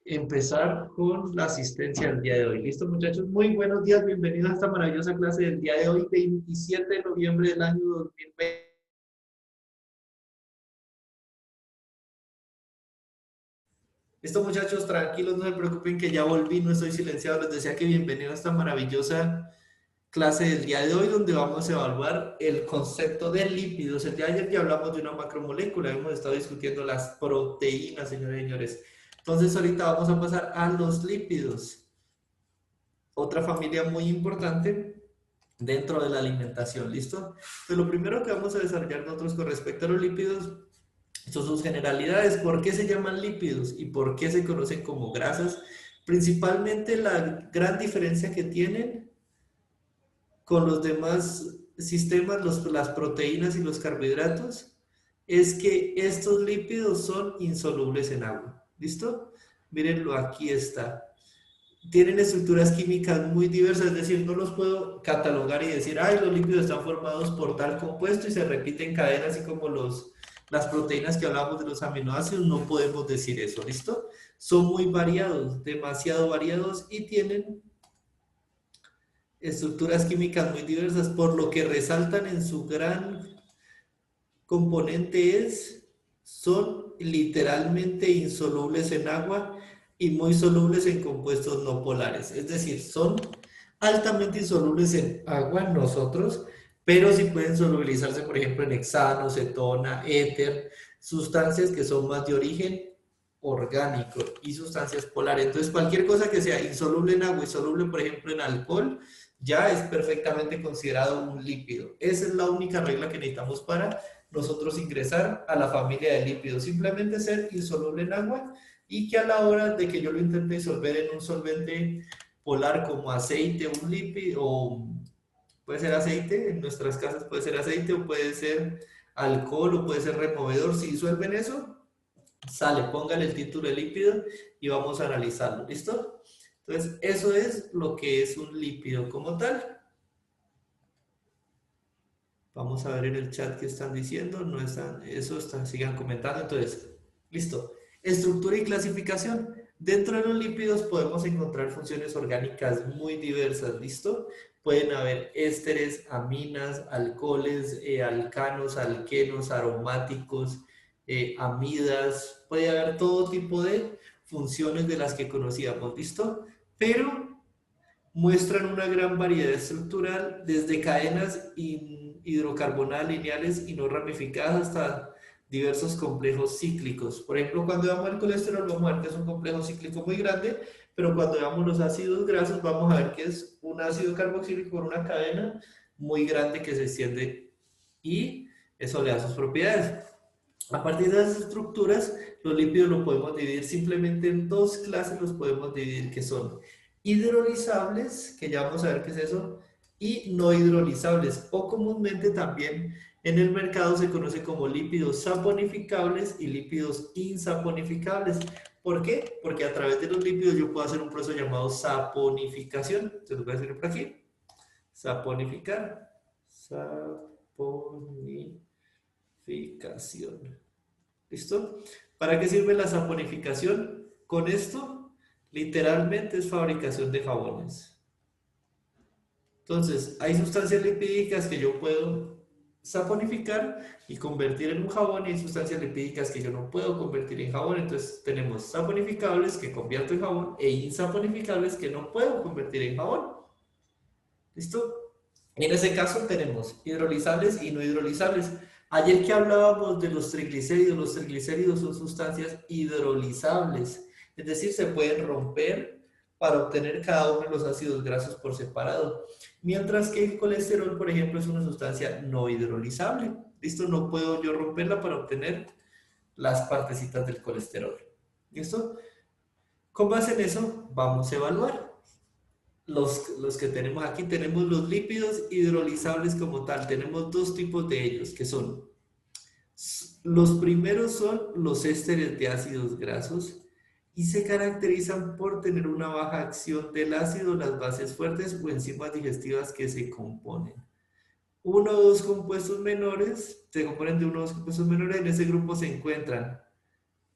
empezar con la asistencia del día de hoy. ¿Listo, muchachos? Muy buenos días, bienvenidos a esta maravillosa clase del día de hoy, 27 de noviembre del año 2020. Listo, muchachos, tranquilos, no se preocupen que ya volví, no estoy silenciado. Les decía que bienvenidos a esta maravillosa clase del día de hoy, donde vamos a evaluar el concepto de lípidos. El día de ayer ya hablamos de una macromolécula, hemos estado discutiendo las proteínas, señores y señores. Entonces, ahorita vamos a pasar a los lípidos. Otra familia muy importante dentro de la alimentación, ¿listo? Entonces, lo primero que vamos a desarrollar nosotros con respecto a los lípidos son sus generalidades, por qué se llaman lípidos y por qué se conocen como grasas. Principalmente la gran diferencia que tienen con los demás sistemas, las proteínas y los carbohidratos, es que estos lípidos son insolubles en agua. ¿Listo? Mírenlo, aquí está. Tienen estructuras químicas muy diversas, es decir, no los puedo catalogar y decir, ay, los lípidos están formados por tal compuesto y se repiten cadenas, así como las proteínas que hablamos de los aminoácidos, no podemos decir eso, ¿listo? Son muy variados, demasiado variados y tienen estructuras químicas muy diversas, por lo que resaltan en su gran componente son literalmente insolubles en agua y muy solubles en compuestos no polares. Es decir, son altamente insolubles en agua nosotros, pero sí pueden solubilizarse, por ejemplo, en hexano, cetona, éter, sustancias que son más de origen orgánico y sustancias polares. Entonces, cualquier cosa que sea insoluble en agua y soluble, por ejemplo, en alcohol, ya es perfectamente considerado un lípido. Esa es la única regla que necesitamos para nosotros ingresar a la familia de lípidos. Simplemente ser insoluble en agua y que a la hora de que yo lo intente disolver en un solvente polar como aceite, un lípido, o puede ser aceite, en nuestras casas puede ser aceite o puede ser alcohol o puede ser removedor. Si disuelven eso, sale, póngale el título de lípido y vamos a analizarlo. ¿Listo? Entonces, eso es lo que es un lípido como tal. Vamos a ver en el chat qué están diciendo. No están, eso están, sigan comentando. Entonces, listo. Estructura y clasificación. Dentro de los lípidos podemos encontrar funciones orgánicas muy diversas. ¿Listo? Pueden haber ésteres, aminas, alcoholes, alcanos, alquenos, aromáticos, amidas. Puede haber todo tipo de funciones de las que conocíamos. ¿Listo? Pero muestran una gran variedad estructural, desde cadenas hidrocarbonadas lineales y no ramificadas hasta diversos complejos cíclicos. Por ejemplo, cuando veamos el colesterol, vamos a ver que es un complejo cíclico muy grande, pero cuando veamos los ácidos grasos, vamos a ver que es un ácido carboxílico con una cadena muy grande que se extiende y eso le da sus propiedades. A partir de esas estructuras, los lípidos los podemos dividir simplemente en dos clases, los podemos dividir que son hidrolizables, que ya vamos a ver qué es eso, y no hidrolizables, o comúnmente también en el mercado se conoce como lípidos saponificables y lípidos insaponificables. ¿Por qué? Porque a través de los lípidos yo puedo hacer un proceso llamado saponificación. Se los voy a decir por aquí. Saponificar. Saponificación. ¿Listo? ¿Para qué sirve la saponificación? Con esto, literalmente es fabricación de jabones. Entonces, hay sustancias lipídicas que yo puedo saponificar y convertir en un jabón y hay sustancias lipídicas que yo no puedo convertir en jabón. Entonces, tenemos saponificables que convierto en jabón e insaponificables que no puedo convertir en jabón. ¿Listo? En ese caso tenemos hidrolizables y no hidrolizables. Ayer que hablábamos de los triglicéridos son sustancias hidrolizables, es decir, se pueden romper para obtener cada uno de los ácidos grasos por separado. Mientras que el colesterol, por ejemplo, es una sustancia no hidrolizable. ¿Listo? No puedo yo romperla para obtener las partecitas del colesterol. ¿Listo? Con base en eso, vamos a evaluar los que tenemos aquí. Tenemos los lípidos hidrolizables como tal. Tenemos dos tipos de ellos, que son, los primeros son los ésteres de ácidos grasos y se caracterizan por tener una baja acción del ácido, las bases fuertes o enzimas digestivas que se componen. Uno o dos compuestos menores, se componen de uno o dos compuestos menores, en ese grupo se encuentran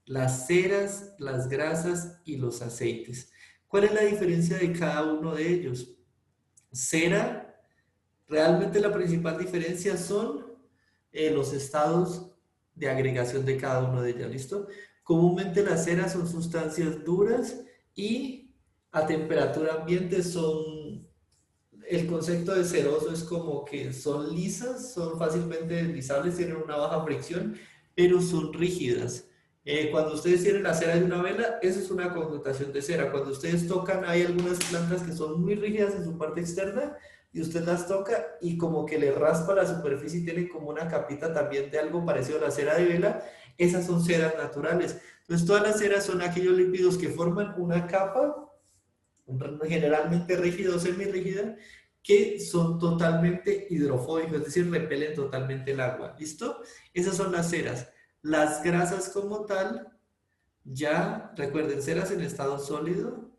las ceras, las grasas y los aceites. ¿Cuál es la diferencia de cada uno de ellos? Cera, realmente la principal diferencia son los estados de agregación de cada uno de ellas, ¿listo? Comúnmente las ceras son sustancias duras y a temperatura ambiente son, el concepto de ceroso es como que son lisas, son fácilmente deslizables, tienen una baja fricción, pero son rígidas. Cuando ustedes tienen la cera de una vela, eso es una connotación de cera. Cuando ustedes tocan, hay algunas plantas que son muy rígidas en su parte externa y usted las toca y como que le raspa la superficie y tienen como una capita también de algo parecido a la cera de vela. Esas son ceras naturales. Entonces todas las ceras son aquellos lípidos que forman una capa generalmente rígida o semirrígida, que son totalmente hidrofóbicos, es decir, repelen totalmente el agua. ¿Listo? Esas son las ceras. Las grasas como tal, ya recuerden, ceras en estado sólido.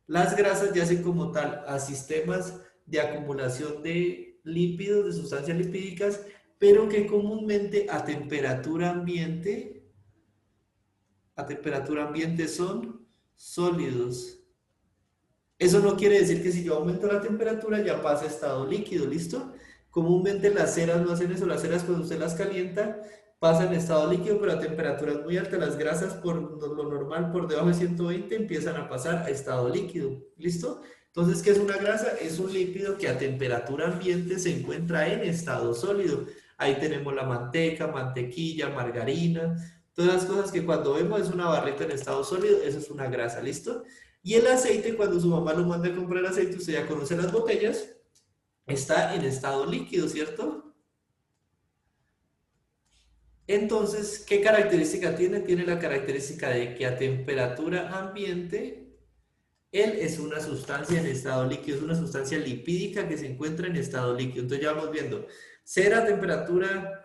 Las grasas yacen como tal a sistemas de acumulación de lípidos, de sustancias lipídicas, pero que comúnmente a temperatura ambiente son sólidos. Eso no quiere decir que si yo aumento la temperatura ya pasa a estado líquido, ¿listo? Comúnmente las ceras no hacen eso, las ceras cuando usted las calienta pasan a estado líquido, pero a temperaturas muy altas, las grasas por lo normal por debajo de 120 empiezan a pasar a estado líquido, ¿listo? Entonces, ¿qué es una grasa? Es un lípido que a temperatura ambiente se encuentra en estado sólido. Ahí tenemos la manteca, mantequilla, margarina, todas las cosas que cuando vemos es una barrita en estado sólido, eso es una grasa, ¿listo? Y el aceite, cuando su mamá lo manda a comprar aceite, usted ya conoce las botellas, está en estado líquido, ¿cierto? Entonces, ¿qué característica tiene? Tiene la característica de que a temperatura ambiente, él es una sustancia en estado líquido, es una sustancia lipídica que se encuentra en estado líquido. Entonces ya vamos viendo, cera a temperatura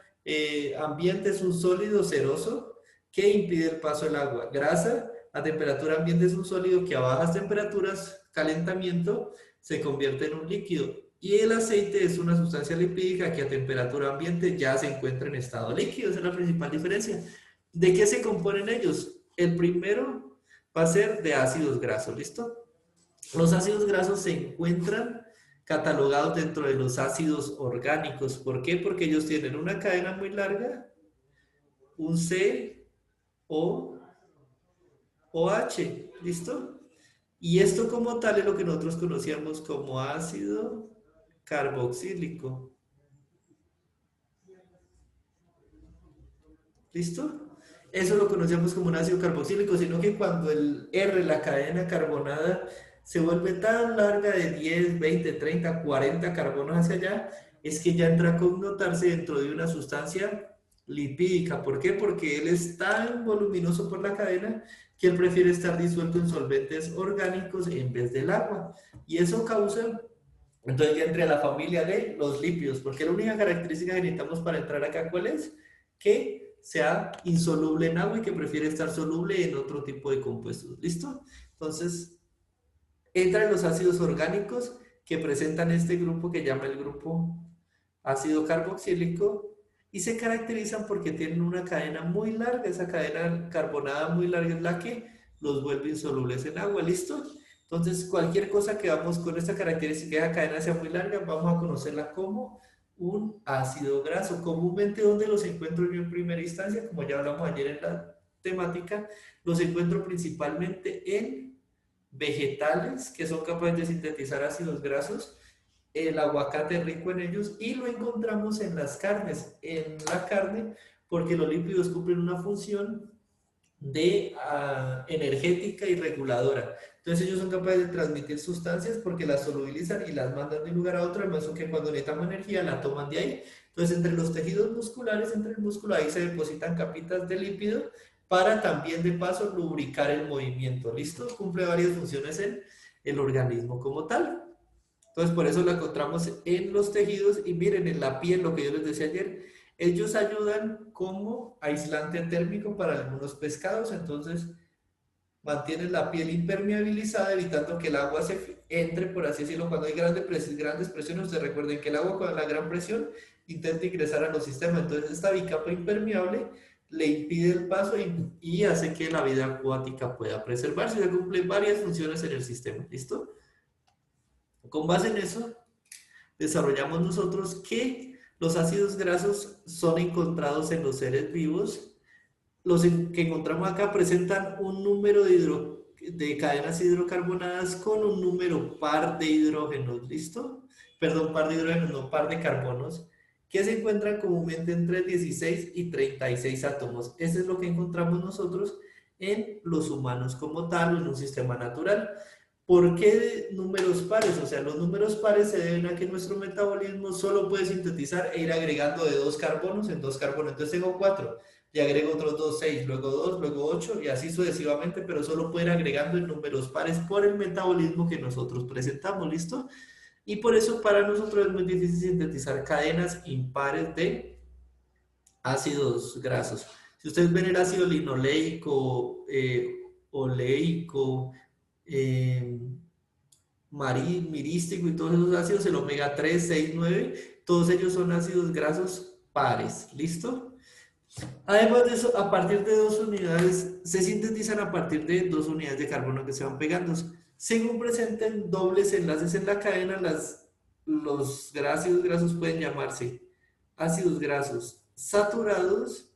ambiente es un sólido ceroso que impide el paso del agua. Grasa a temperatura ambiente es un sólido que a bajas temperaturas, calentamiento, se convierte en un líquido. Y el aceite es una sustancia lipídica que a temperatura ambiente ya se encuentra en estado líquido. Esa es la principal diferencia. ¿De qué se componen ellos? El primero va a ser de ácidos grasos, ¿listo? Los ácidos grasos se encuentran catalogados dentro de los ácidos orgánicos. ¿Por qué? Porque ellos tienen una cadena muy larga, un C, O, OH, ¿listo? Y esto como tal es lo que nosotros conocíamos como ácido carboxílico. ¿Listo? Eso lo conocemos como un ácido carboxílico, sino que cuando el R, la cadena carbonada, se vuelve tan larga de 10, 20, 30, 40 carbonos hacia allá, es que ya entra a connotarse dentro de una sustancia lipídica. ¿Por qué? Porque él es tan voluminoso por la cadena que él prefiere estar disuelto en solventes orgánicos en vez del agua. Y eso causa, entonces ya entre a la familia de los lípidos, porque la única característica que necesitamos para entrar acá, ¿cuál es? Que sea insoluble en agua y que prefiere estar soluble en otro tipo de compuestos. ¿Listo? Entonces, entran los ácidos orgánicos que presentan este grupo que llama el grupo ácido carboxílico y se caracterizan porque tienen una cadena muy larga. Esa cadena carbonada muy larga es la que los vuelve insolubles en agua. ¿Listo? Entonces, cualquier cosa que vamos con esta característica de la cadena sea muy larga, vamos a conocerla como un ácido graso. Comúnmente, ¿dónde los encuentro yo en primera instancia? Como ya hablamos ayer en la temática, los encuentro principalmente en vegetales que son capaces de sintetizar ácidos grasos. El aguacate es rico en ellos y lo encontramos en las carnes, en la carne, porque los lípidos cumplen una función de energética y reguladora. Entonces ellos son capaces de transmitir sustancias porque las solubilizan y las mandan de un lugar a otro, además que cuando necesitamos energía la toman de ahí. Entonces entre los tejidos musculares, entre el músculo, ahí se depositan capitas de lípido para también de paso lubricar el movimiento. ¿Listo? Cumple varias funciones en el organismo como tal. Entonces por eso la encontramos en los tejidos y miren en la piel, lo que yo les decía ayer, ellos ayudan como aislante térmico para algunos pescados, entonces mantienen la piel impermeabilizada, evitando que el agua se entre, por así decirlo, cuando hay grandes presiones. Ustedes recuerden que el agua con la gran presión intenta ingresar a los sistemas, entonces esta bicapa impermeable le impide el paso y hace que la vida acuática pueda preservarse. Se cumplen varias funciones en el sistema, ¿listo? Con base en eso, desarrollamos nosotros que los ácidos grasos son encontrados en los seres vivos. Los que encontramos acá presentan un número de cadenas hidrocarbonadas con un número par de hidrógenos, ¿listo? Perdón, par de hidrógenos, no par de carbonos, que se encuentran comúnmente entre 16 y 36 átomos. Eso es lo que encontramos nosotros en los humanos como tal, en un sistema natural. ¿Por qué números pares? O sea, los números pares se deben a que nuestro metabolismo solo puede sintetizar e ir agregando de 2 carbonos en 2 carbonos. Entonces tengo 4 y agrego otros 2, 6, luego 2, luego 8 y así sucesivamente, pero solo puede ir agregando en números pares por el metabolismo que nosotros presentamos, ¿listo? Y por eso para nosotros es muy difícil sintetizar cadenas impares de ácidos grasos. Si ustedes ven el ácido linoleico, oleico, eh, mirístico y todos esos ácidos, el omega 3, 6, 9, todos ellos son ácidos grasos pares, ¿listo? Además de eso, a partir de 2 unidades, se sintetizan a partir de 2 unidades de carbono que se van pegando. Según presenten dobles enlaces en la cadena, los ácidos grasos pueden llamarse ácidos grasos saturados,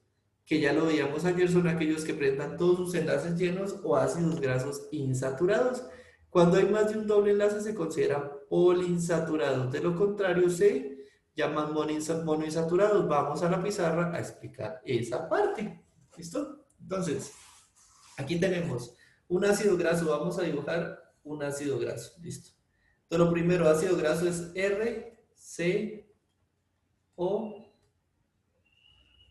que ya lo veíamos ayer, son aquellos que presentan todos sus enlaces llenos, o ácidos grasos insaturados. Cuando hay más de un doble enlace se consideran poliinsaturados, de lo contrario se llaman monoinsaturados. Vamos a la pizarra a explicar esa parte. ¿Listo? Entonces, aquí tenemos un ácido graso, vamos a dibujar un ácido graso, listo. Entonces lo primero, ácido graso es RCO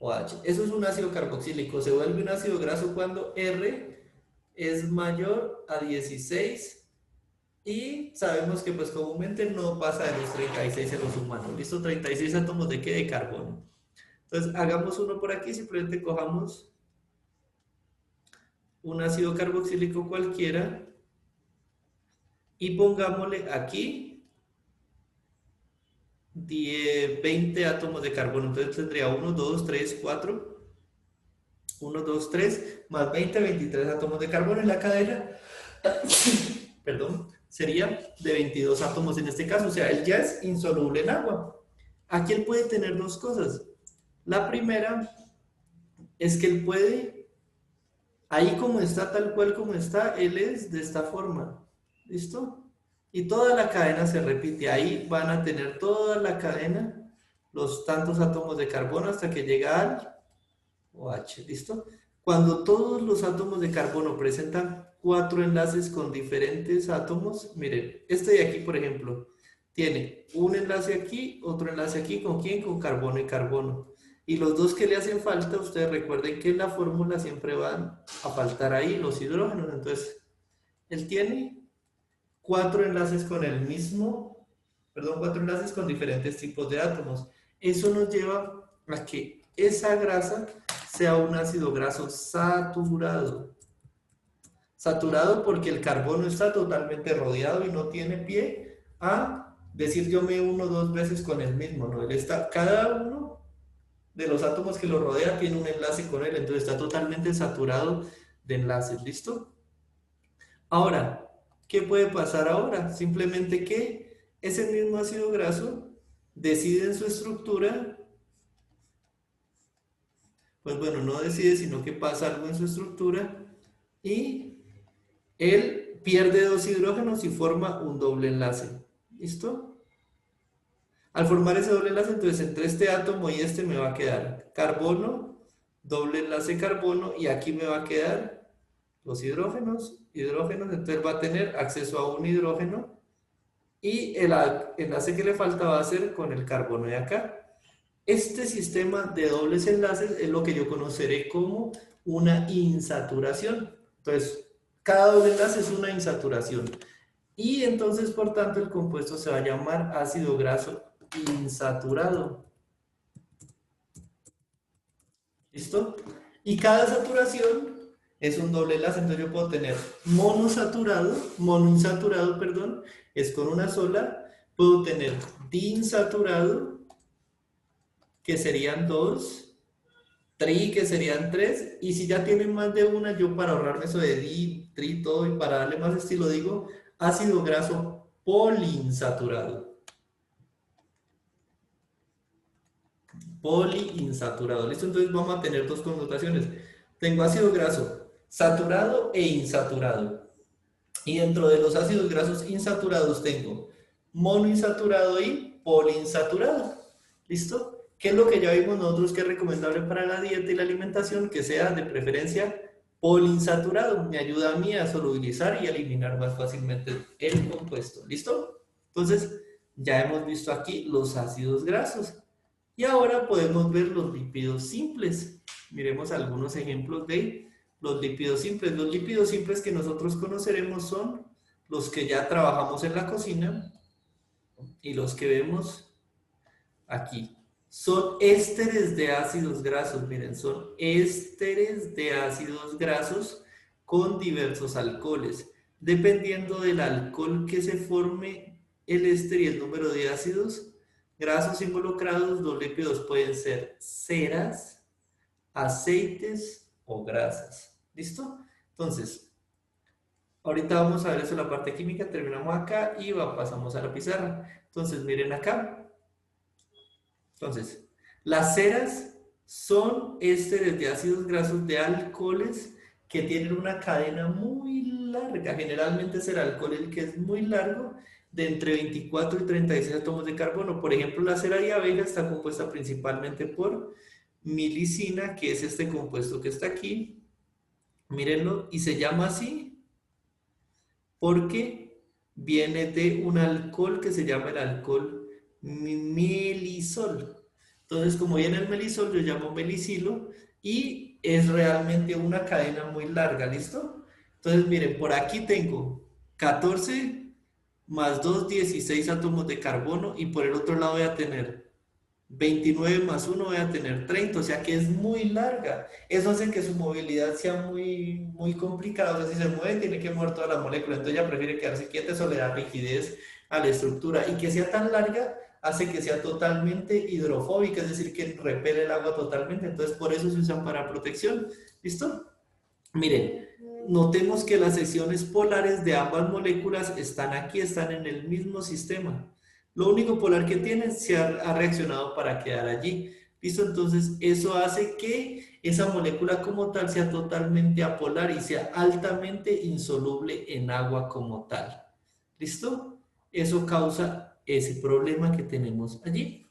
o H. Eso es un ácido carboxílico. Se vuelve un ácido graso cuando R es mayor a 16 y sabemos que pues comúnmente no pasa de los 36 en los humanos. ¿Listo? 36 átomos de qué? De carbono. Entonces hagamos uno por aquí, simplemente cojamos un ácido carboxílico cualquiera y pongámosle aquí 20 átomos de carbono. Entonces tendría 1, 2, 3, 4. 1, 2, 3, más 20, 23 átomos de carbono en la cadena. Perdón, sería de 22 átomos en este caso. O sea, él ya es insoluble en agua. Aquí él puede tener dos cosas. La primera es que él puede, ahí como está, tal cual como está, él es de esta forma. ¿Listo? Y toda la cadena se repite. Ahí van a tener toda la cadena, los tantos átomos de carbono hasta que llega al OH. ¿Listo? Cuando todos los átomos de carbono presentan 4 enlaces con diferentes átomos, miren, este de aquí, por ejemplo, tiene un enlace aquí, otro enlace aquí, ¿con quién? Con carbono y carbono. Y los dos que le hacen falta, ustedes recuerden que en la fórmula siempre van a faltar ahí los hidrógenos. Entonces, él tiene 4 enlaces con el mismo, perdón, 4 enlaces con diferentes tipos de átomos. Eso nos lleva a que esa grasa sea un ácido graso saturado. Saturado porque el carbono está totalmente rodeado y no tiene pie a decir yo me uno 2 veces con el mismo, ¿no? Él está, cada uno de los átomos que lo rodea tiene un enlace con él, entonces está totalmente saturado de enlaces, ¿listo? Ahora, ¿qué puede pasar ahora? Simplemente que ese mismo ácido graso decide en su estructura, pues bueno, no decide, sino que pasa algo en su estructura y él pierde 2 hidrógenos y forma un doble enlace. ¿Listo? Al formar ese doble enlace, entonces entre este átomo y este me va a quedar carbono, doble enlace carbono, y aquí me va a quedar los hidrógenos, entonces va a tener acceso a un hidrógeno y el enlace que le falta va a ser con el carbono de acá. Este sistema de dobles enlaces es lo que yo conoceré como una insaturación. Entonces, cada doble enlace es una insaturación. Y entonces, por tanto, el compuesto se va a llamar ácido graso insaturado. ¿Listo? Y cada saturación es un doble enlace. Entonces yo puedo tener monoinsaturado, perdón, es con una sola. Puedo tener diinsaturado, que serían 2. tri, que serían 3, y si ya tienen más de una, yo para ahorrarme eso de di, tri, todo, y para darle más estilo, digo ácido graso poliinsaturado. Poliinsaturado, ¿listo? Entonces vamos a tener dos connotaciones. Tengo ácido graso saturado e insaturado. Y dentro de los ácidos grasos insaturados tengo monoinsaturado y poliinsaturado. ¿Listo? ¿Qué es lo que ya vimos nosotros que es recomendable para la dieta y la alimentación? Que sea de preferencia poliinsaturado. Me ayuda a mí a solubilizar y eliminar más fácilmente el compuesto. ¿Listo? Entonces, ya hemos visto aquí los ácidos grasos. Y ahora podemos ver los lípidos simples. Miremos algunos ejemplos de los lípidos simples. Los lípidos simples que nosotros conoceremos son los que ya trabajamos en la cocina y los que vemos aquí. Son ésteres de ácidos grasos, miren, son ésteres de ácidos grasos con diversos alcoholes. Dependiendo del alcohol que se forme el éster y el número de ácidos grasos involucrados, los lípidos pueden ser ceras, aceites o grasas. ¿Listo? Entonces, ahorita vamos a ver eso en la parte química, terminamos acá y pasamos a la pizarra. Entonces, miren acá. Entonces, las ceras son ésteres de ácidos grasos de alcoholes que tienen una cadena muy larga. Generalmente es el alcohol el que es muy largo, de entre 24 y 36 átomos de carbono. Por ejemplo, la cera de abeja está compuesta principalmente por milicina, que es este compuesto que está aquí. Mírenlo, y se llama así porque viene de un alcohol que se llama el alcohol melisol. Entonces, como viene el melisol, yo llamo melicilo y es realmente una cadena muy larga, ¿listo? Entonces, miren, por aquí tengo 14 más 2, 16 átomos de carbono y por el otro lado voy a tener 29 más 1 voy a tener 30, o sea que es muy larga. Eso hace que su movilidad sea muy complicada, o sea, si se mueve tiene que mover toda la molécula, entonces ella prefiere quedarse quieta, eso le da rigidez a la estructura y que sea tan larga hace que sea totalmente hidrofóbica, es decir, que repele el agua totalmente, entonces por eso se usan para protección. ¿Listo? Miren, notemos que las secciones polares de ambas moléculas están aquí, están en el mismo sistema. Lo único polar que tienen se ha reaccionado para quedar allí. ¿Listo? Entonces, eso hace que esa molécula como tal sea totalmente apolar y sea altamente insoluble en agua como tal. ¿Listo? Eso causa ese problema que tenemos allí.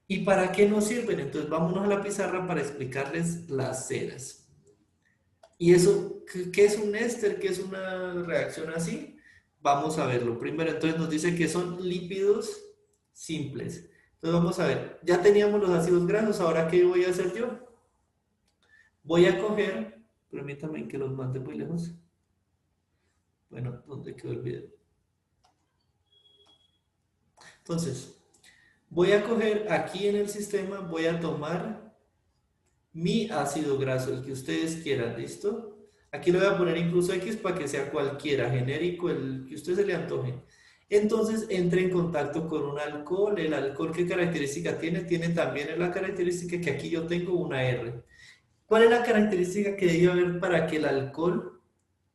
¿Y para qué nos sirven? Entonces, vámonos a la pizarra para explicarles las ceras. ¿Y eso qué es un éster? ¿Qué es una reacción así? Vamos a verlo. Primero, entonces nos dice que son lípidos simples. Entonces vamos a ver, ya teníamos los ácidos grasos, ahora ¿qué voy a hacer yo? Voy a coger, permítanme que los mande muy lejos. Bueno, ¿dónde quedó el video? Entonces, voy a coger aquí en el sistema, voy a tomar mi ácido graso, el que ustedes quieran, ¿listo? Aquí le voy a poner incluso X para que sea cualquiera, genérico, el que a usted se le antoje. Entonces entre en contacto con un alcohol. ¿El alcohol qué característica tiene? Tiene también la característica que aquí yo tengo una R. ¿Cuál es la característica que debe haber para que el alcohol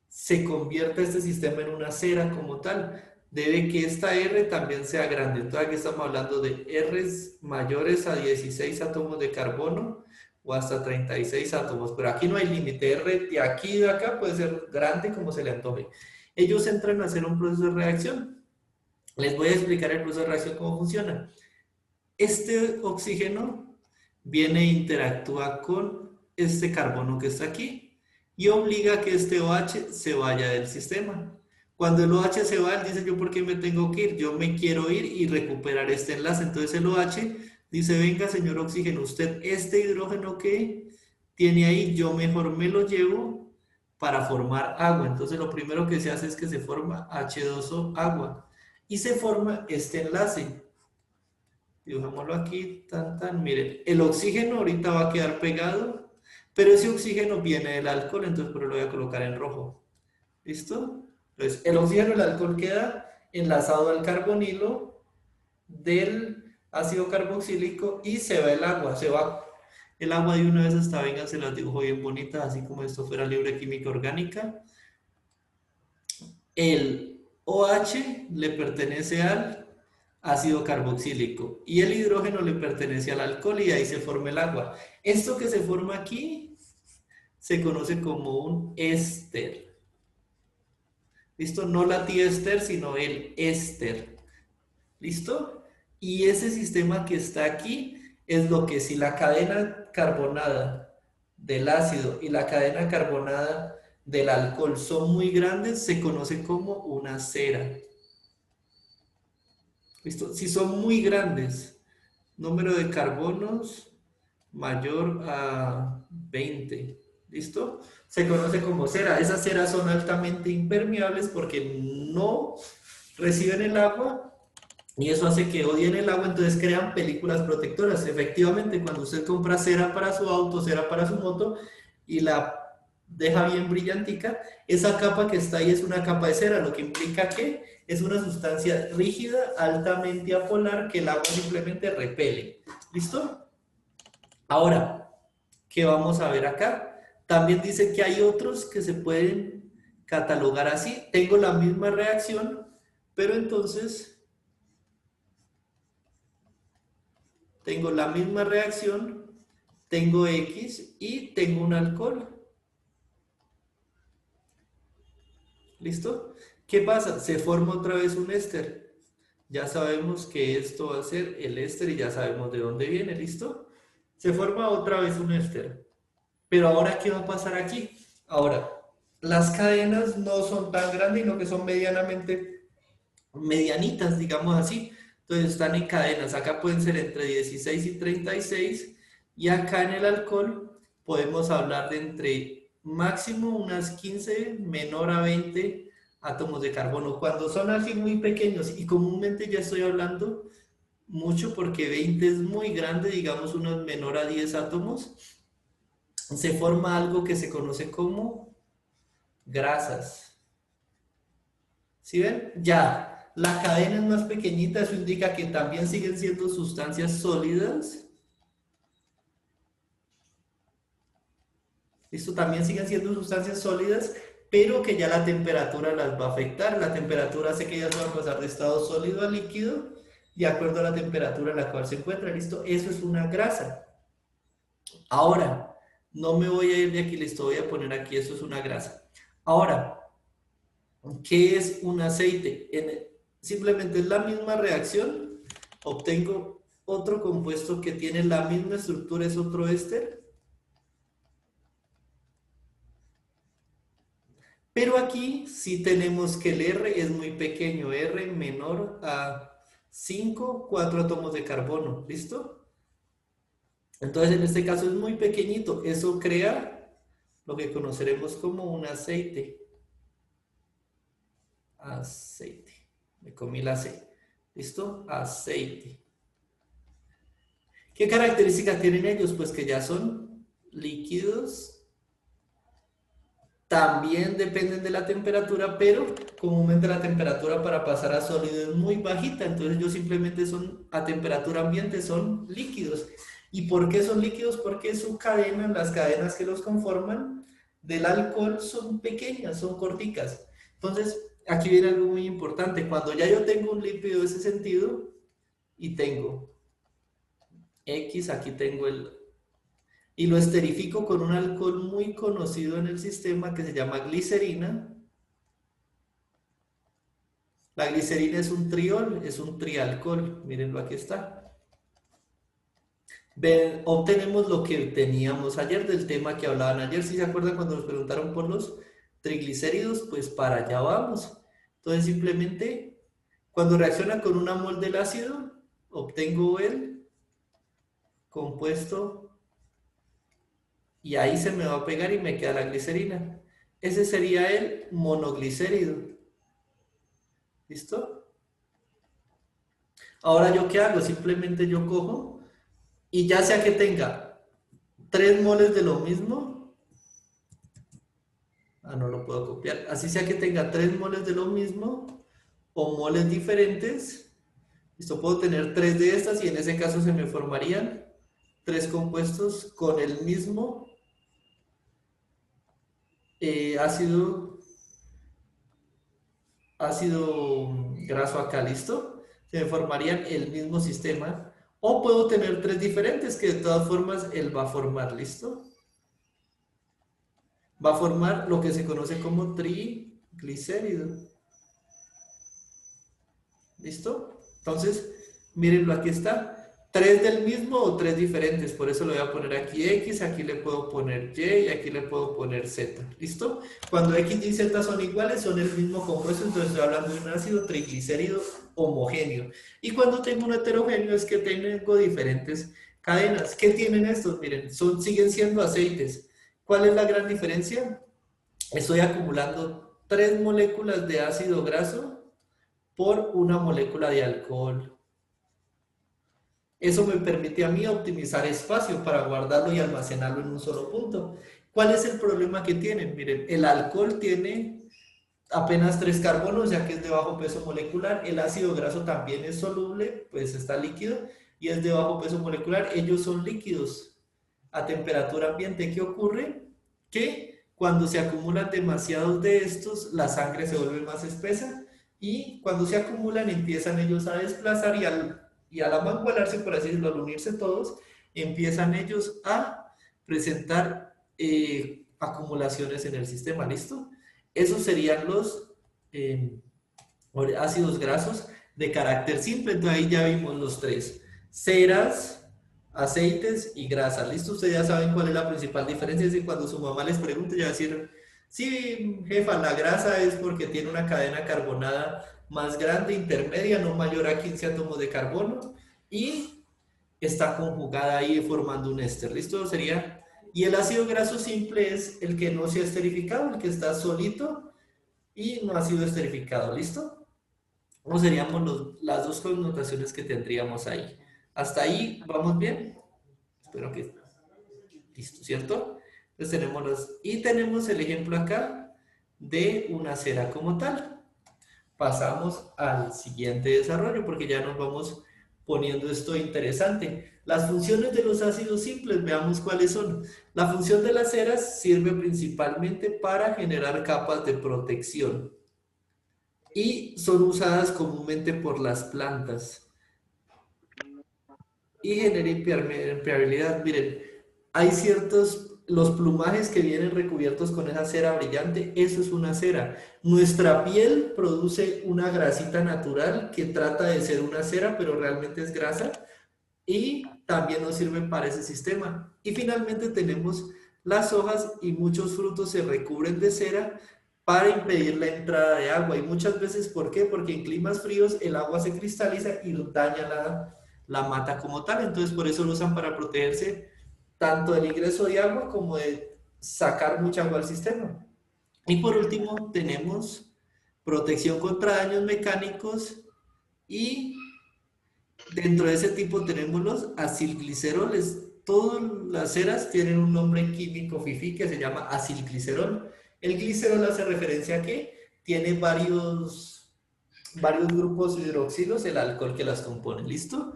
se convierta este sistema en una cera como tal? Debe que esta R también sea grande. Entonces aquí estamos hablando de R's mayores a 16 átomos de carbono o hasta 36 átomos, pero aquí no hay límite. R de aquí y de acá puede ser grande como se le antoje. Ellos entran a hacer un proceso de reacción. Les voy a explicar el proceso de reacción cómo funciona. Este oxígeno viene e interactúa con este carbono que está aquí y obliga a que este OH se vaya del sistema. Cuando el OH se va, él dice, ¿yo por qué me tengo que ir? Yo me quiero ir y recuperar este enlace. Entonces el OH dice, venga señor oxígeno, usted este hidrógeno que tiene ahí, yo mejor me lo llevo para formar agua. Entonces lo primero que se hace es que se forma H2O, agua, y se forma este enlace. Dibujámoslo aquí, miren, el oxígeno ahorita va a quedar pegado, pero ese oxígeno viene del alcohol, entonces por eso lo voy a colocar en rojo. ¿Listo? Entonces, el oxígeno y el alcohol queda enlazado al carbonilo del ácido carboxílico y se va el agua, se va. El agua de una vez hasta, venga, se las dibujo bien bonitas, así como esto fuera libre química orgánica. El OH le pertenece al ácido carboxílico y el hidrógeno le pertenece al alcohol y ahí se forma el agua. Esto que se forma aquí se conoce como un éster. ¿Listo? No la tiéster, sino el éster. ¿Listo? Y ese sistema que está aquí es lo que si la cadena carbonada del ácido y la cadena carbonada del alcohol son muy grandes, se conoce como una cera. ¿Listo? Si son muy grandes, número de carbonos mayor a 20. ¿Listo? Se conoce como cera. Esas ceras son altamente impermeables porque no reciben el agua y eso hace que odien el agua, entonces crean películas protectoras. Efectivamente, cuando usted compra cera para su auto, cera para su moto y la deja bien brillantica, esa capa que está ahí es una capa de cera, lo que implica que es una sustancia rígida, altamente apolar, que el agua simplemente repele. ¿Listo? Ahora, ¿qué vamos a ver acá? También dice que hay otros que se pueden catalogar así. Tengo la misma reacción, pero entonces tengo la misma reacción, tengo X y tengo un alcohol. ¿Listo? ¿Qué pasa? Se forma otra vez un éster. Ya sabemos que esto va a ser el éster y ya sabemos de dónde viene, ¿listo? Se forma otra vez un éster. Pero ahora, ¿qué va a pasar aquí? Ahora, las cadenas no son tan grandes, sino que son medianamente medianitas, digamos así. Entonces están en cadenas. Acá pueden ser entre 16 y 36. Y acá en el alcohol podemos hablar de entre máximo unas 15, menor a 20 átomos de carbono. Cuando son así muy pequeños, y comúnmente ya estoy hablando mucho porque 20 es muy grande, digamos unos menor a 10 átomos, se forma algo que se conoce como grasas. ¿Sí ven? Ya, la cadena es más pequeñita, eso indica que también siguen siendo sustancias sólidas. Esto también siguen siendo sustancias sólidas, pero que ya la temperatura las va a afectar. La temperatura hace que ellas van a pasar de estado sólido a líquido, de acuerdo a la temperatura en la cual se encuentra. ¿Listo? Eso es una grasa. Ahora, no me voy a ir de aquí, listo, voy a poner aquí, eso es una grasa. Ahora, ¿qué es un aceite? Simplemente es la misma reacción, obtengo otro compuesto que tiene la misma estructura, es otro éster, pero aquí sí tenemos que el R es muy pequeño, R menor a 5, 4 átomos de carbono, ¿listo? Entonces en este caso es muy pequeñito, eso crea lo que conoceremos como un aceite. Aceite. Me comí la C. ¿Listo? Aceite. ¿Qué características tienen ellos? Pues que ya son líquidos. También dependen de la temperatura, pero comúnmente la temperatura para pasar a sólido es muy bajita. Entonces ellos simplemente son, a temperatura ambiente, son líquidos. ¿Y por qué son líquidos? Porque su cadena, las cadenas que los conforman del alcohol son pequeñas, son corticas. Entonces, aquí viene algo muy importante. Cuando ya yo tengo un lípido de ese sentido y tengo X, aquí tengo el... Y lo esterifico con un alcohol muy conocido en el sistema que se llama glicerina. La glicerina es un triol, es un trialcohol. Mírenlo, aquí está. Ven, obtenemos lo que teníamos ayer del tema que hablaban ayer. ¿Sí se acuerdan cuando nos preguntaron por los triglicéridos? Pues para allá vamos. Entonces simplemente cuando reacciona con una mol del ácido, obtengo el compuesto y ahí se me va a pegar y me queda la glicerina. Ese sería el monoglicérido. ¿Listo? Ahora, ¿yo qué hago? Simplemente yo cojo y ya sea que tenga 3 moles de lo mismo, no lo puedo copiar, así sea que tenga 3 moles de lo mismo o moles diferentes, esto puedo tener 3 de estas y en ese caso se me formarían tres compuestos con el mismo ácido graso acá, ¿listo? Se formarían el mismo sistema. O puedo tener tres diferentes que de todas formas él va a formar, ¿listo? Va a formar lo que se conoce como triglicérido. ¿Listo? Entonces, mírenlo, aquí está. Tres del mismo o tres diferentes. Por eso le voy a poner aquí X, aquí le puedo poner Y y aquí le puedo poner Z. ¿Listo? Cuando X y Z son iguales, son el mismo compuesto, entonces estoy hablando de un ácido triglicérido homogéneo. Y cuando tengo un heterogéneo es que tengo diferentes cadenas. ¿Qué tienen estos? Miren, siguen siendo aceites. ¿Cuál es la gran diferencia? Estoy acumulando 3 moléculas de ácido graso por una molécula de alcohol. Eso me permite a mí optimizar espacio para guardarlo y almacenarlo en un solo punto. ¿Cuál es el problema que tienen? Miren, el alcohol tiene apenas 3 carbonos, ya que es de bajo peso molecular. El ácido graso también es soluble, pues está líquido y es de bajo peso molecular. Ellos son líquidos a temperatura ambiente. ¿Qué ocurre? Que cuando se acumulan demasiados de estos, la sangre se vuelve más espesa y cuando se acumulan empiezan ellos a desplazar y al amangualarse, por así decirlo, al unirse todos, empiezan ellos a presentar acumulaciones en el sistema, ¿listo? Esos serían los ácidos grasos de carácter simple. Entonces ahí ya vimos los tres: ceras, aceites y grasas. ¿Listo? Ustedes ya saben cuál es la principal diferencia. Es que cuando su mamá les pregunte, ya decir, sí, jefa, la grasa es porque tiene una cadena carbonada más grande, intermedia, no mayor a 15 átomos de carbono, y está conjugada ahí formando un éster. ¿Listo? Sería... Y el ácido graso simple es el que no se ha esterificado, el que está solito y no ha sido esterificado. ¿Listo? ¿Cómo serían las dos connotaciones que tendríamos ahí? ¿Hasta ahí vamos bien? Espero que... Listo, ¿cierto? Entonces tenemos el ejemplo acá de una cera como tal. Pasamos al siguiente desarrollo porque ya nos vamos poniendo esto interesante. Las funciones de los ácidos simples, veamos cuáles son. La función de las ceras sirve principalmente para generar capas de protección y son usadas comúnmente por las plantas. Y genera impermeabilidad. Miren, hay los plumajes que vienen recubiertos con esa cera brillante, eso es una cera. Nuestra piel produce una grasita natural que trata de ser una cera, pero realmente es grasa y también nos sirve para ese sistema. Y finalmente tenemos las hojas y muchos frutos se recubren de cera para impedir la entrada de agua. Y muchas veces, ¿por qué? Porque en climas fríos el agua se cristaliza y daña la mata como tal. Entonces, por eso lo usan para protegerse tanto del ingreso de agua como de sacar mucha agua al sistema. Y por último, tenemos protección contra daños mecánicos y dentro de ese tipo tenemos los acilgliceroles. Todas las ceras tienen un nombre químico fifí que se llama acilglicerol. El glicerol hace referencia a que tiene varios grupos hidroxilos, el alcohol que las compone. ¿Listo?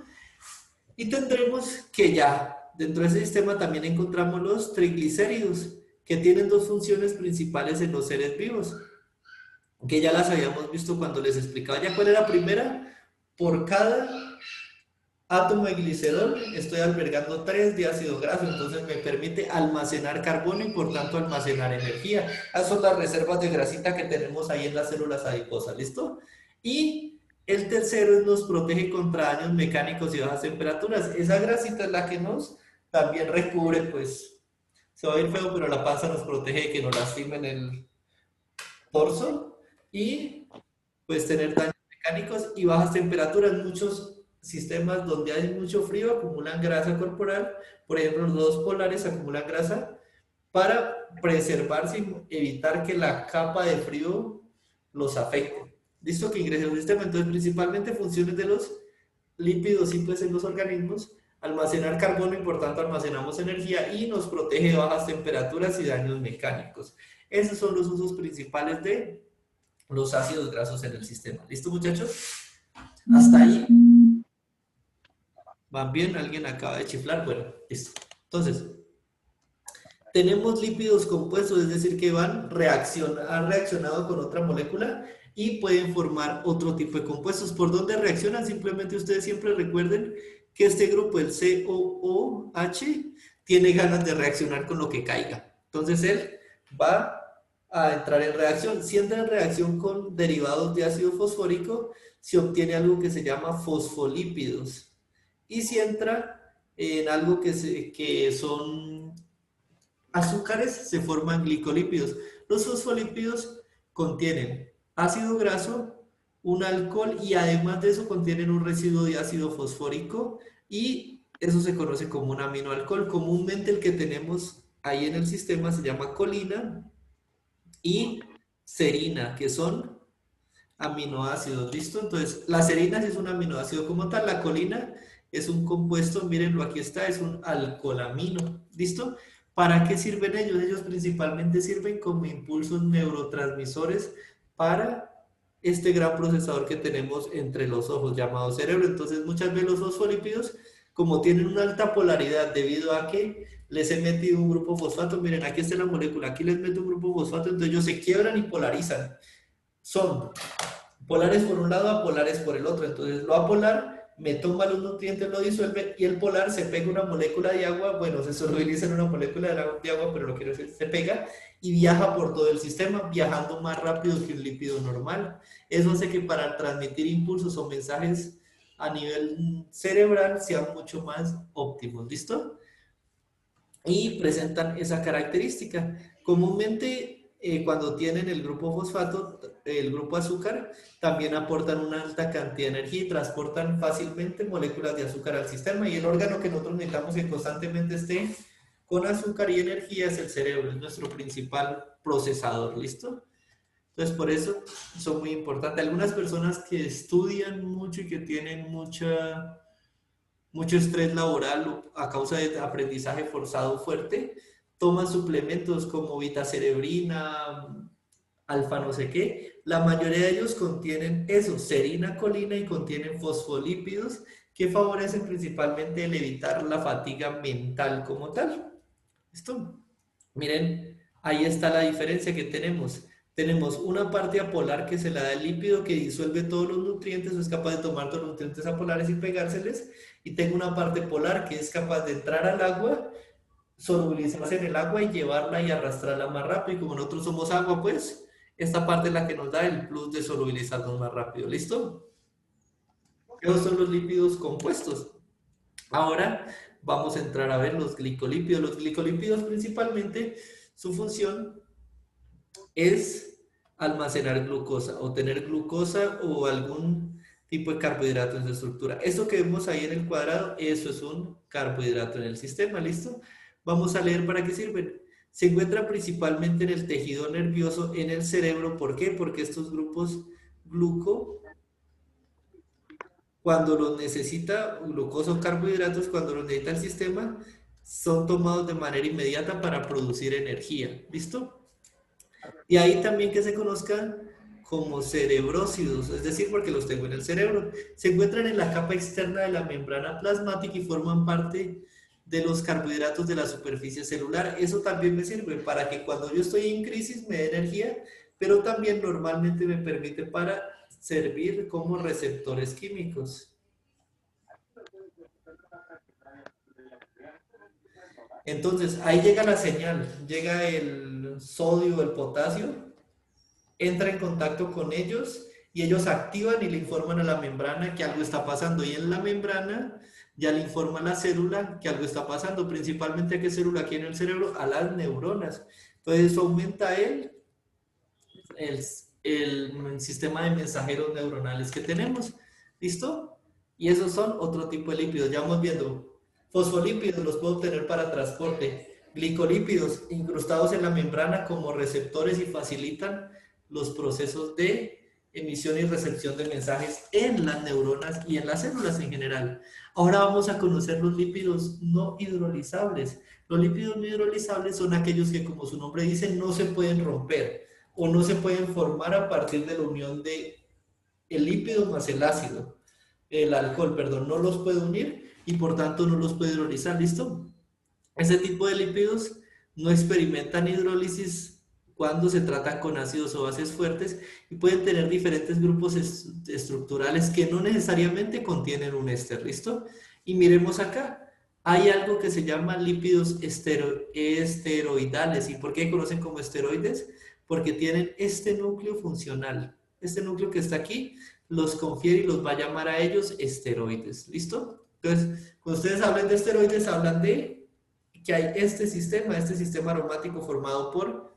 Y tendremos que ya dentro de ese sistema también encontramos los triglicéridos, que tienen dos funciones principales en los seres vivos, que ya las habíamos visto cuando les explicaba ya cuál era la primera. Por cada átomo de glicerol estoy albergando 3 de ácido graso, entonces me permite almacenar carbono y por tanto almacenar energía. Esas son las reservas de grasita que tenemos ahí en las células adiposas, ¿listo? Y el tercero nos protege contra daños mecánicos y bajas temperaturas. Esa grasita es la que nos también recubre, pues, se va a ir feo, pero la panza nos protege de que nos lastimen el torso y pues tener daños mecánicos y bajas temperaturas. Muchos sistemas donde hay mucho frío acumulan grasa corporal, por ejemplo los dos polares acumulan grasa para preservarse y evitar que la capa de frío los afecte. ¿Listo? Que ingrese al sistema. Entonces principalmente funciones de los lípidos simples en los organismos: almacenar carbono y por tanto almacenamos energía y nos protege de bajas temperaturas y daños mecánicos. Esos son los usos principales de los ácidos grasos en el sistema. ¿Listo, muchachos? Hasta ahí. ¿Van bien? ¿Alguien acaba de chiflar? Bueno, listo. Entonces, tenemos lípidos compuestos, es decir, que han reaccionado con otra molécula y pueden formar otro tipo de compuestos. ¿Por dónde reaccionan? Simplemente ustedes siempre recuerden que este grupo, el COOH, tiene ganas de reaccionar con lo que caiga. Entonces él va a entrar en reacción. Si entra en reacción con derivados de ácido fosfórico, se obtiene algo que se llama fosfolípidos. Y si entra en algo que son azúcares, se forman glicolípidos. Los fosfolípidos contienen ácido graso, un alcohol y además de eso contienen un residuo de ácido fosfórico y eso se conoce como un aminoalcohol. Comúnmente el que tenemos ahí en el sistema se llama colina y serina, que son aminoácidos, ¿listo? Entonces, la serina sí es un aminoácido como tal, la colina es un compuesto, mírenlo, aquí está, es un alcoholamino, ¿listo? ¿Para qué sirven ellos? Ellos principalmente sirven como impulsos neurotransmisores para este gran procesador que tenemos entre los ojos llamado cerebro. Entonces, muchas veces los fosfolípidos, como tienen una alta polaridad debido a que les he metido un grupo fosfato, miren, aquí está la molécula, aquí les meto un grupo fosfato, entonces ellos se quiebran y polarizan. Son polares por un lado, apolares por el otro. Entonces, lo apolar me toma los nutrientes, lo disuelve y el polar se pega una molécula de agua, bueno, se solubiliza en una molécula de agua, pero lo que decir, se pega y viaja por todo el sistema, viajando más rápido que un lípido normal. Eso hace que para transmitir impulsos o mensajes a nivel cerebral sean mucho más óptimos, ¿listo? Y presentan esa característica. Comúnmente, cuando tienen el grupo fosfato, el grupo azúcar, también aportan una alta cantidad de energía y transportan fácilmente moléculas de azúcar al sistema. Y el órgano que nosotros necesitamos que constantemente esté con azúcar y energía es el cerebro, es nuestro principal procesador, ¿listo? Entonces, por eso son muy importantes. Algunas personas que estudian mucho y que tienen mucho estrés laboral a causa de aprendizaje forzado fuerte, toman suplementos como vitacerebrina, alfa no sé qué. La mayoría de ellos contienen eso, serina, colina y contienen fosfolípidos que favorecen principalmente el evitar la fatiga mental como tal. ¿Listo? Miren, ahí está la diferencia que tenemos. Tenemos una parte apolar que se la da el lípido que disuelve todos los nutrientes o es capaz de tomar todos los nutrientes apolares y pegárseles. Y tengo una parte polar que es capaz de entrar al agua, solubilizarse en el agua y llevarla y arrastrarla más rápido. Y como nosotros somos agua, pues esta parte es la que nos da el plus de solubilizarnos más rápido. ¿Listo? Esos son los lípidos compuestos. Ahora vamos a entrar a ver los glicolípidos. Los glicolípidos principalmente, su función es almacenar glucosa o tener glucosa o algún tipo de carbohidrato en su estructura. Esto que vemos ahí en el cuadrado, eso es un carbohidrato en el sistema, ¿listo? Vamos a leer para qué sirven. Se encuentra principalmente en el tejido nervioso, en el cerebro. ¿Por qué? Porque estos grupos gluco, cuando los necesita, glucosa o carbohidratos, cuando los necesita el sistema, son tomados de manera inmediata para producir energía. ¿Listo? Y ahí también que se conozcan como cerebrócidos, es decir, porque los tengo en el cerebro. Se encuentran en la capa externa de la membrana plasmática y forman parte de los carbohidratos de la superficie celular. Eso también me sirve para que cuando yo estoy en crisis me dé energía, pero también normalmente me permite para servir como receptores químicos. Entonces, ahí llega la señal, llega el sodio, el potasio, entra en contacto con ellos y ellos activan y le informan a la membrana que algo está pasando. Y en la membrana ya le informa a la célula que algo está pasando, principalmente a qué célula aquí en el cerebro, a las neuronas. Entonces, eso aumenta el, el sistema de mensajeros neuronales que tenemos. ¿Listo? Y esos son otro tipo de lípidos. Ya vamos viendo. Fosfolípidos los puedo obtener para transporte. Glicolípidos incrustados en la membrana como receptores y facilitan los procesos de emisión y recepción de mensajes en las neuronas y en las células en general. Ahora vamos a conocer los lípidos no hidrolizables. Los lípidos no hidrolizables son aquellos que, como su nombre dice, no se pueden romper o no se pueden formar a partir de la unión de el lípido más el ácido, el alcohol, perdón, no los puede unir, y por tanto no los puede hidrolizar, ¿listo? Ese tipo de lípidos no experimentan hidrólisis cuando se tratan con ácidos o bases fuertes y pueden tener diferentes grupos estructurales que no necesariamente contienen un éster, ¿listo? Y miremos acá, hay algo que se llama lípidos esteroidales. ¿Y por qué conocen como esteroides? Porque tienen este núcleo funcional. Este núcleo que está aquí los confiere y los va a llamar a ellos esteroides, ¿listo? Entonces, cuando ustedes hablan de esteroides, hablan de que hay este sistema aromático formado por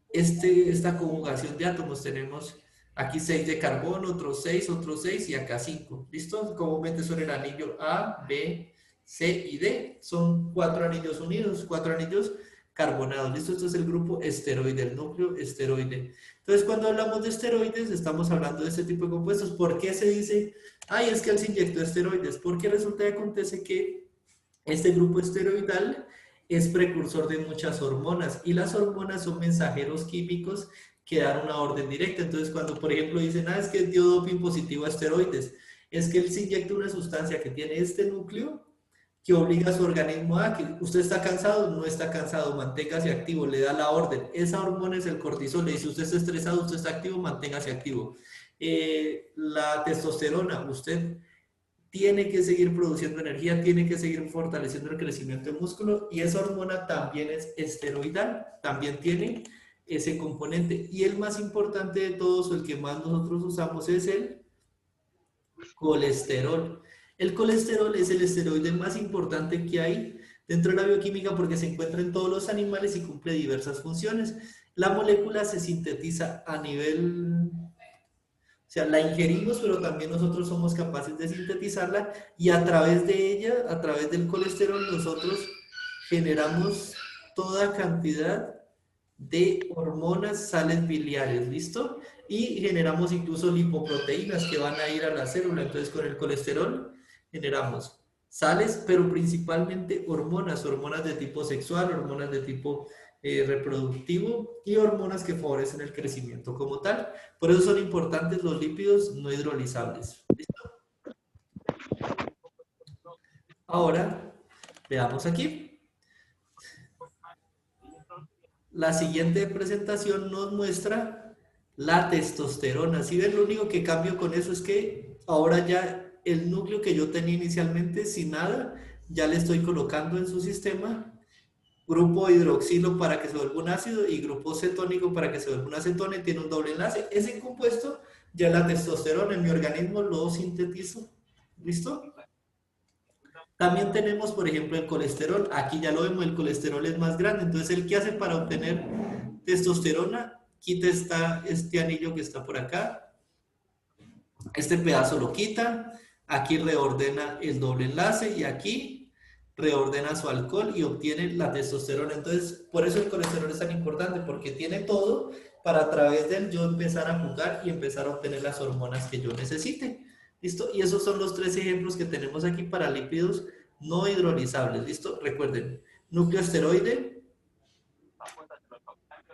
esta conjugación de átomos. Tenemos aquí 6 de carbono, otros 6 y acá 5. ¿Listo? Comúnmente son el anillo A, B, C y D. Son 4 anillos unidos, 4 anillos carbonados. ¿Listo? Esto es el grupo esteroide, el núcleo esteroide. Entonces, cuando hablamos de esteroides, estamos hablando de este tipo de compuestos. ¿Por qué se dice, ay, es que él se inyectó esteroides? Porque resulta que acontece que este grupo esteroidal es precursor de muchas hormonas y las hormonas son mensajeros químicos que dan una orden directa. Entonces, cuando por ejemplo dicen, es que dio doping positivo a esteroides, es que él se inyecta una sustancia que tiene este núcleo que obliga a su organismo a que usted está cansado, no está cansado, manténgase activo, le da la orden. Esa hormona es el cortisol, le dice usted está estresado, usted está activo, manténgase activo. La testosterona, usted tiene que seguir produciendo energía, tiene que seguir fortaleciendo el crecimiento del músculo y esa hormona también es esteroidal, también tiene ese componente. Y el más importante de todos, o el que más nosotros usamos, es el colesterol. El colesterol es el esteroide más importante que hay dentro de la bioquímica porque se encuentra en todos los animales y cumple diversas funciones. La molécula se sintetiza a nivel, o sea, la ingerimos, pero también nosotros somos capaces de sintetizarla y a través de ella, a través del colesterol, nosotros generamos toda cantidad de hormonas, sales biliares, ¿listo? Y generamos incluso lipoproteínas que van a ir a la célula. Entonces, con el colesterol generamos sales, pero principalmente hormonas, hormonas de tipo sexual, hormonas de tipo reproductivo y hormonas que favorecen el crecimiento como tal. Por eso son importantes los lípidos no hidrolizables. ¿Listo? Ahora, veamos aquí. La siguiente presentación nos muestra la testosterona. Si ven, lo único que cambio con eso es que ahora ya el núcleo que yo tenía inicialmente sin nada, ya le estoy colocando en su sistema grupo hidroxilo para que se vuelva un ácido y grupo cetónico para que se vuelva un acetona y tiene un doble enlace. Ese compuesto ya la testosterona en mi organismo lo sintetizo. ¿Listo? También tenemos, por ejemplo, el colesterol. Aquí ya lo vemos, el colesterol es más grande. Entonces, ¿el qué hace para obtener testosterona? Quita este anillo que está por acá. Este pedazo lo quita. Aquí reordena el doble enlace y aquí reordena su alcohol y obtiene la testosterona. Entonces, por eso el colesterol es tan importante, porque tiene todo para a través de él yo empezar a jugar y empezar a obtener las hormonas que yo necesite. ¿Listo? Y esos son los 3 ejemplos que tenemos aquí para lípidos no hidrolizables. ¿Listo? Recuerden, núcleo esteroide.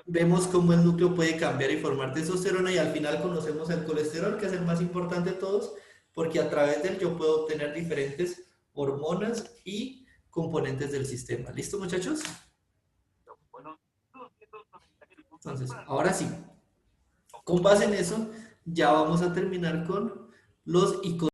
Vemos cómo el núcleo puede cambiar y formar testosterona y al final conocemos el colesterol, que es el más importante de todos, porque a través de él yo puedo obtener diferentes hormonas y componentes del sistema. ¿Listo, muchachos? Entonces, ahora sí, con base en eso, ya vamos a terminar con los iconos.